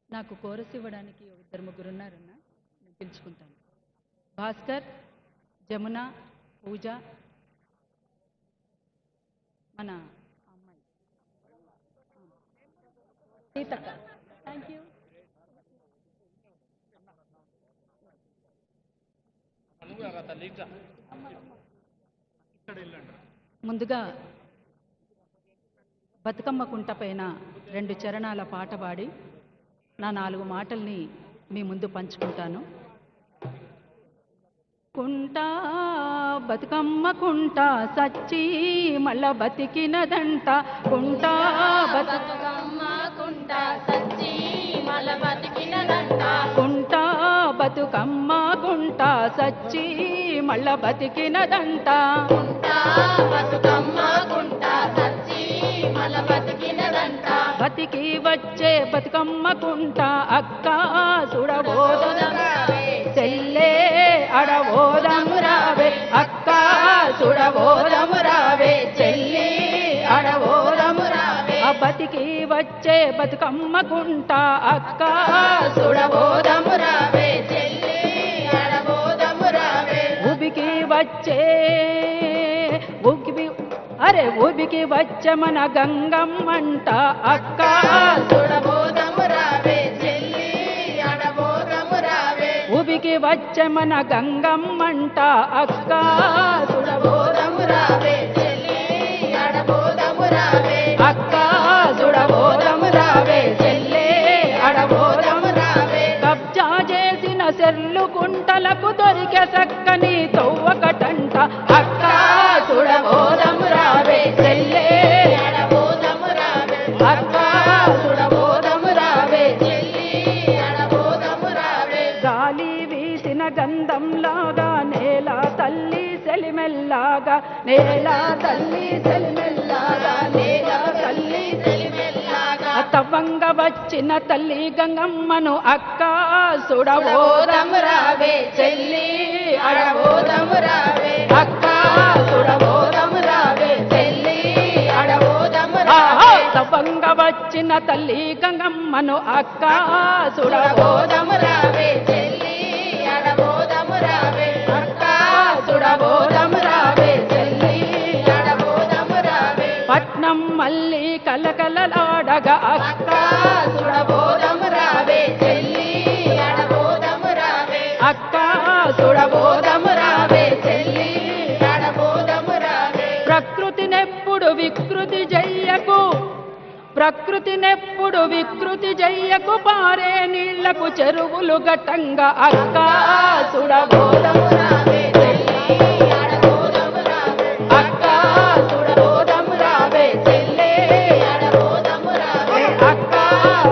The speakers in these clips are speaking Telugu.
నాకు కోరస్ ఇవ్వడానికి ఇద్దరు ముగ్గురు ఉన్నారన్న, నేను పిలుచుకుంటాను. భాస్కర్, జమున, పూజ, మన అమ్మాయి సీతక్క. Thank you. ముందుగా బతుకమ్మ కుంట పైన 2 చరణాల పాట పాడి నా 4 మాటల్ని మీ ముందు పంచుకుంటాను. కుంట బతుకమ్మ కుంట సచ్చి మళ్ళ బతికినదంట. కుంట బతుకమ్మ కుంట సచ్చి మళ్ళ బతికినదంట. కుంట బతుకమ్మ కుంట సచ్చి మళ్ళ బతికినదంట. కుంట బతుకమ్మ కుంట సచ్చి మళ్ళ బతికినదంట. బతికి వచ్చే బతుకమ్మ కుంట అక్క సుడబోదం రావే, చెల్లే అడబోదం రావే. అక్క సుడబోదం రావే, చెల్లి అడబోదం రావే. బతికి వచ్చే బతుకమ్మ కుంట అక్క సుడబోదం రావే, చెల్లి అడబోదం రావే. ఉబికి వచ్చే ఉబికి వచ్చే మన గంగమ్మంట. అక్క సుడబోదం రావే, చెల్లి అడబోదం రావే. ఉబికి వచ్చే మన గంగమ్మంట. అక్క సుడబోదం రావే, చెల్లి అడబోదం రావే. అక్క సుడబోదం రావే, చెల్లే అడబోదం రావే. కబ్జా చేసిన సెర్లు కుంటలకు దొరికే చక్కని తవ్వకటంట. అక్క సుడబోదం రావే, చెల్లే అడబోదం రావే. అక్క సుడబోదం రావే. చెల్లి అడబోదం రావే. గాలి వీసిన గంధంలాగా నేల తల్లి సెలిమెల్లాగా, నేల తల్లి సెలిమెల్లాగా, నేల తల్లి తెలిమెల్లాగా తవ్వంగ వచ్చిన తల్లి గంగమ్మను అక్క సుడబోదం సుడబోదం రావే, చెల్లి అడబోదం రావే. అక్క సుడబోదం రావే, చెల్లి అడబోదం ఆహా! రావే. తవ్వంగ వచ్చిన తల్లి గంగమ్మను అక్క సుడబోదం సుడబోదం రావే, చెల్లి అడబోదం రావే. అక్క సుడబోదం రావే, చెల్లి అడబోదం రావే. పట్నం మళ్ళీ కలకలలాడగా అక్క సుడబోదం రావే, చెల్లి అడబోదం రావే. అక్క సుడబోదం రావే, చెల్లి అడబోదం రావే. ప్రకృతినెప్పుడు వికృతి చెయ్యకు, ప్రకృతినెప్పుడు వికృతి చెయ్యకు, పారే నీళ్లకు చెరువులు ఘటంగా. అక్క సుడబోదం రావే, చెల్లి అడబోదం రావే. అక్క సుడబోదం రావే, చెల్లే అడబోదం రావే. అక్క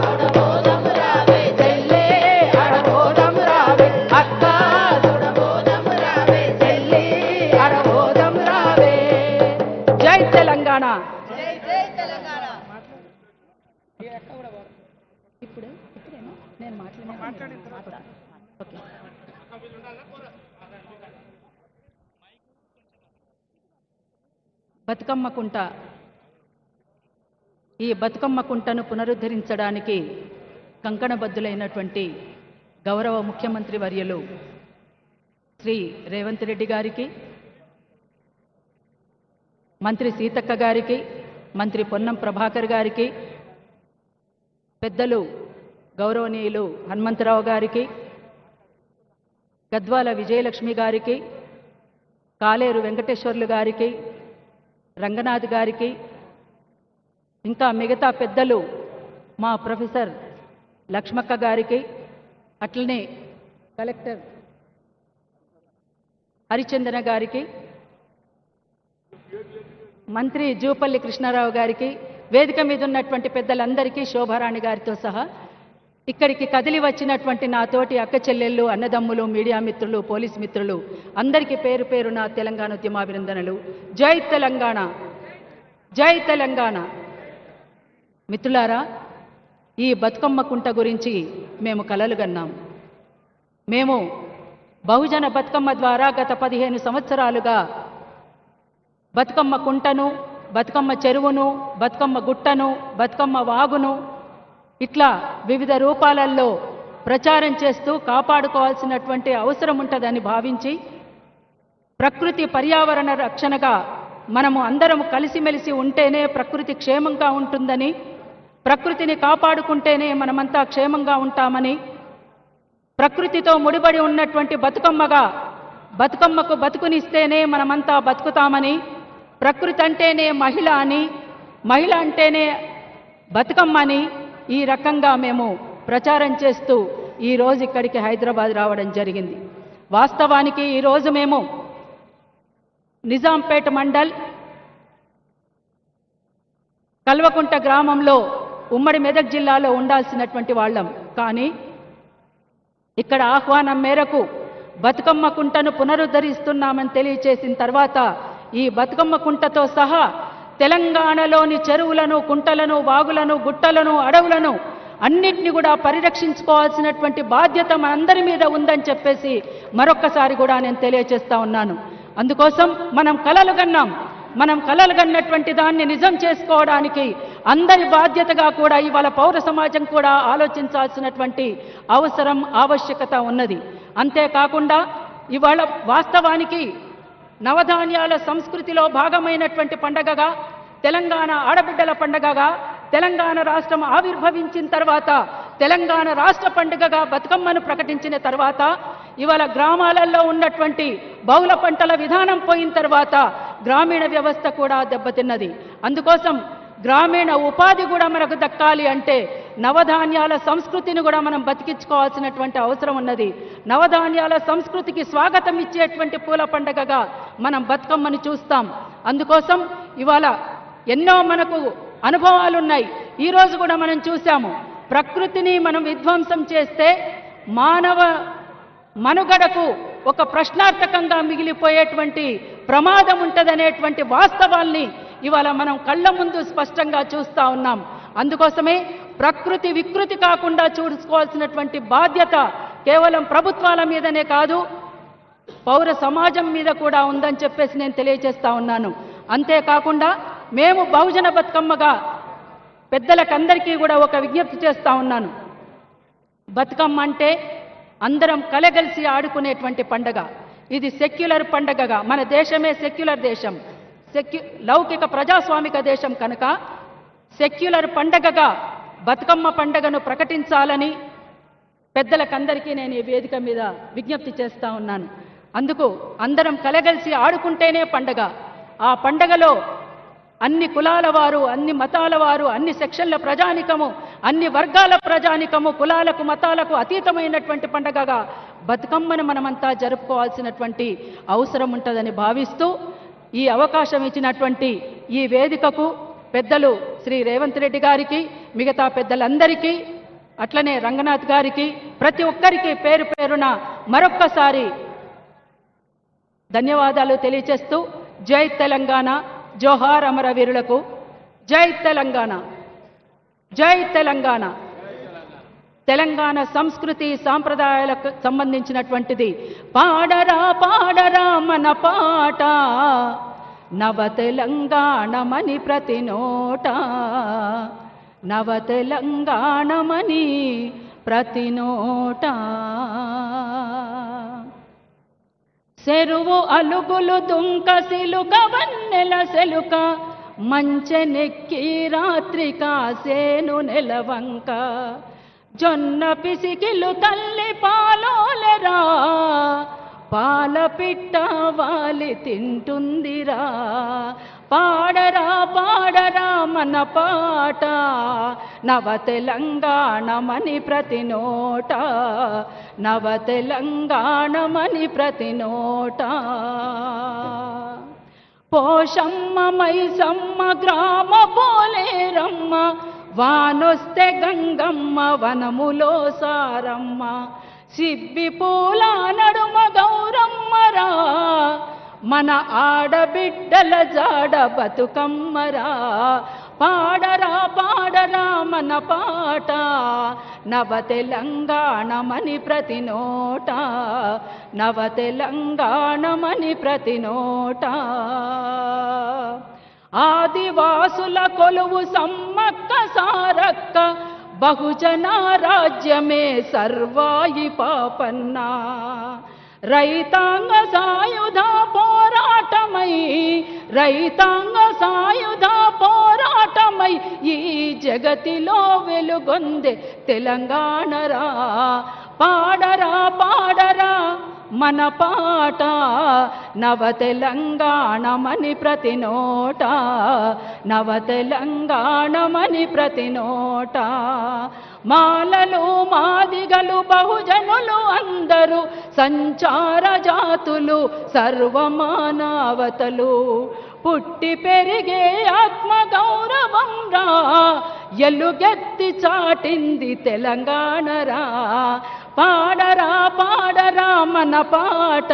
సుడబోదం రావే, చెల్లే అడబోదం రావే. అక్క సుడబోదం రావే. చెల్లి అడబోదం రావే. జై తెలంగాణ. జై జై తెలంగాణ. ఇప్పుడేనా నేను మాట్లాడిన ఓకే. బతుకమ్మ కుంట, ఈ బతుకమ్మ కుంటను పునరుద్ధరించడానికి కంకణబద్ధులైనటువంటి గౌరవ ముఖ్యమంత్రి వర్యులు శ్రీ రేవంత్ రెడ్డి గారికి, మంత్రి సీతక్క గారికి, మంత్రి పొన్నం ప్రభాకర్ గారికి, పెద్దలు గౌరవనీయులు హనుమంతరావు గారికి, గద్వాల విజయలక్ష్మి గారికి, కాలేరు వెంకటేశ్వర్లు గారికి, రంగనాథ్ గారికి, ఇంకా మిగతా పెద్దలు మా ప్రొఫెసర్ లక్ష్మక్క గారికి, అట్లనే కలెక్టర్ హరిచందన గారికి, మంత్రి జూపల్లి కృష్ణారావు గారికి, వేదిక మీద ఉన్నటువంటి పెద్దలందరికీ, శోభారాణి గారితో సహా ఇక్కడికి కదిలి వచ్చినటువంటి నా తోటి అక్క చెల్లెళ్ళు, అన్నదమ్ములు, మీడియా మిత్రులు, పోలీస్ మిత్రులు అందరికీ పేరు పేరు నా తెలంగాణ ఉద్యమాభినందనలు. జై తెలంగాణ, జై తెలంగాణ. మిత్రులారా, ఈ బతుకమ్మ కుంట గురించి మేము కలలు కన్నాం. మేము బహుజన బతుకమ్మ ద్వారా గత 15 సంవత్సరాలుగా బతుకమ్మ కుంటను, బతుకమ్మ చెరువును, బతుకమ్మ గుట్టను, బతుకమ్మ వాగును ఇట్లా వివిధ రూపాలలో ప్రచారం చేస్తూ కాపాడుకోవాల్సినటువంటి అవసరం ఉంటుందని భావించి ప్రకృతి పర్యావరణ రక్షణగా మనము అందరం కలిసిమెలిసి ఉంటేనే ప్రకృతి క్షేమంగా ఉంటుందని, ప్రకృతిని కాపాడుకుంటేనే మనమంతా క్షేమంగా ఉంటామని, ప్రకృతితో ముడిపడి ఉన్నటువంటి బతుకమ్మగా బతుకమ్మకు బతుకునిస్తేనే మనమంతా బతుకుతామని, ప్రకృతి అంటేనే మహిళ అని, మహిళ అంటేనే బతుకమ్మ అని ఈ రకంగా మేము ప్రచారం చేస్తూ ఈరోజు ఇక్కడికి హైదరాబాద్ రావడం జరిగింది. వాస్తవానికి ఈరోజు మేము నిజాంపేట మండల్ కల్వకుంట గ్రామంలో ఉమ్మడి మెదక్ జిల్లాలో ఉండాల్సినటువంటి వాళ్ళం. కానీ ఇక్కడ ఆహ్వానం మేరకు బతుకమ్మ కుంటను పునరుద్ధరిస్తున్నామని తెలియచేసిన తర్వాత ఈ బతుకమ్మ కుంటతో సహా తెలంగాణలోని చెరువులను, కుంటలను, వాగులను, గుట్టలను, అడవులను అన్నిటిని కూడా పరిరక్షించుకోవాల్సినటువంటి బాధ్యత మనందరి మీద ఉందని చెప్పేసి మరొక్కసారి కూడా నేను తెలియచేస్తా ఉన్నాను. అందుకోసం మనం కలలు కన్నటువంటి దాన్ని నిజం చేసుకోవడానికి అందరి బాధ్యతగా కూడా ఇవాళ పౌర సమాజం కూడా ఆలోచించాల్సినటువంటి అవసరం, ఆవశ్యకత ఉన్నది. అంతేకాకుండా ఇవాళ వాస్తవానికి నవధాన్యాల సంస్కృతిలో భాగమైనటువంటి పండగగా, తెలంగాణ ఆడబిడ్డల పండగగా, తెలంగాణ రాష్ట్రం ఆవిర్భవించిన తర్వాత తెలంగాణ రాష్ట్ర పండుగగా బతుకమ్మను ప్రకటించిన తర్వాత ఇవాళ గ్రామాలలో ఉన్నటువంటి బహుళ పంటల విధానం పోయిన తర్వాత గ్రామీణ వ్యవస్థ కూడా దెబ్బతిన్నది. అందుకోసం గ్రామీణ ఉపాధి కూడా మనకు దక్కాలి అంటే నవధాన్యాల సంస్కృతిని కూడా మనం బతికించుకోవాల్సినటువంటి అవసరం ఉన్నది. నవధాన్యాల సంస్కృతికి స్వాగతం ఇచ్చేటువంటి పూల పండుగగా మనం బతుకమ్మని చూస్తాం. అందుకోసం ఇవాళ ఎన్నో మనకు అనుభవాలు ఉన్నాయి. ఈరోజు కూడా మనం చూసాము, ప్రకృతిని మనం విధ్వంసం చేస్తే మానవ మనుగడకు ఒక ప్రశ్నార్థకంగా మిగిలిపోయేటువంటి ప్రమాదం ఉంటుందనేటువంటి వాస్తవాల్ని ఇవాళ మనం కళ్ళ ముందు స్పష్టంగా చూస్తూ ఉన్నాం. అందుకోసమే ప్రకృతి వికృతి కాకుండా చూసుకోవాల్సినటువంటి బాధ్యత కేవలం ప్రభుత్వాల మీదనే కాదు, పౌర సమాజం మీద కూడా ఉందని చెప్పేసి నేను తెలియజేస్తా ఉన్నాను. అంతేకాకుండా మేము బహుజన బతుకమ్మగా పెద్దలకందరికీ కూడా ఒక విజ్ఞప్తి చేస్తా ఉన్నాను. బతుకమ్మ అంటే అందరం కలగలిసి ఆడుకునేటువంటి పండగ. ఇది సెక్యులర్ పండగగా, మన దేశమే సెక్యులర్ దేశం, లౌకిక ప్రజాస్వామిక దేశం కనుక సెక్యులర్ పండగగా బతుకమ్మ పండగను ప్రకటించాలని పెద్దలకందరికీ నేను ఈ వేదిక మీద విజ్ఞప్తి చేస్తా ఉన్నాను. అందుకు అందరం కలగలిసి ఆడుకుంటేనే పండగ. ఆ పండగలో అన్ని కులాల వారు, అన్ని మతాల వారు, అన్ని సెక్షన్ల ప్రజానికము, అన్ని వర్గాల ప్రజానికము, కులాలకు మతాలకు అతీతమైనటువంటి పండగగా బతుకమ్మను మనమంతా జరుపుకోవాల్సినటువంటి అవసరం ఉంటుందని భావిస్తూ ఈ అవకాశం ఇచ్చినటువంటి ఈ వేదికకు పెద్దలు శ్రీ రేవంత్ రెడ్డి గారికి, మిగతా పెద్దలందరికీ, అట్లనే రంగనాథ్ గారికి, ప్రతి ఒక్కరికి పేరు పేరున మరొక్కసారి ధన్యవాదాలు తెలియజేస్తూ జై తెలంగాణ, జోహార్ అమరవీరులకు, జై తెలంగాణ, జై తెలంగాణ. తెలంగాణ సంస్కృతి సాంప్రదాయాలకు సంబంధించినటువంటిది పాడరా పాడరా మన పాట, నవ తెలంగాణమని ప్రతి నోట, నవ తెలంగాణమని ప్రతి నోట. చెరువు అలుగులు దుంక సిలుక వన్నెల సెలుక, మంచెనెక్కి రాత్రి కాసేను నెలవంక, జొన్న పిసికిలు తల్లి పాలోలెరా, పాల పిట్ట వాలి తింటుందిరా. పాడరా పాడరా మన పాట, నవ తెలంగాణమని ప్రతి నోట, నవ తెలంగాణమని ప్రతి నోట. పోషమ్మ మైసమ్మ గ్రామ పోలేరమ్మ, వానొస్తే గంగమ్మ వనములో సారమ్మ, సిబ్బి పూల నడుమ గౌరమ్మరా, మన ఆడబిడ్డల జాడ బతుకమ్మరా. పాడరా పాడరా మన పాట, నవ తెలంగాణమని ప్రతి నోట, నవ తెలంగాణమని ప్రతి నోట. ఆదివాసుల కొలువు సమ్మక్క సారక్క, బహుజన రాజ్యమే సర్వాయి పాపన్నా రైతాంగ సాయుధ పోరాటమై రైతాంగ సాయుధ పోరాటమై ఈ జగతిలో వెలుగొందే తెలంగాణరా పాడరా పాడరా మన పాట నవ తెలంగాణమని ప్రతి నోట నవ తెలంగాణమని ప్రతి నోట మాలలు మాదిగలు బహుజనులు అందరూ సంచార జాతులు సర్వమానవతలు పుట్టి పెరిగే ఆత్మ గౌరవం రా ఎలుగెత్తి చాటింది తెలంగాణరా పాడరా పాడరా మన పాట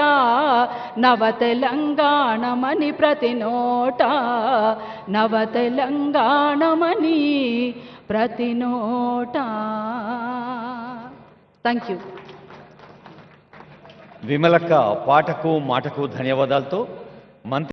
నవ తెలంగాణమని ప్రతి నోట నవ తెలంగాణమని ప్రతి నోట. Thank you. విమలక్క పాటకు మాటకు ధన్యవాదాలతో మంత్రి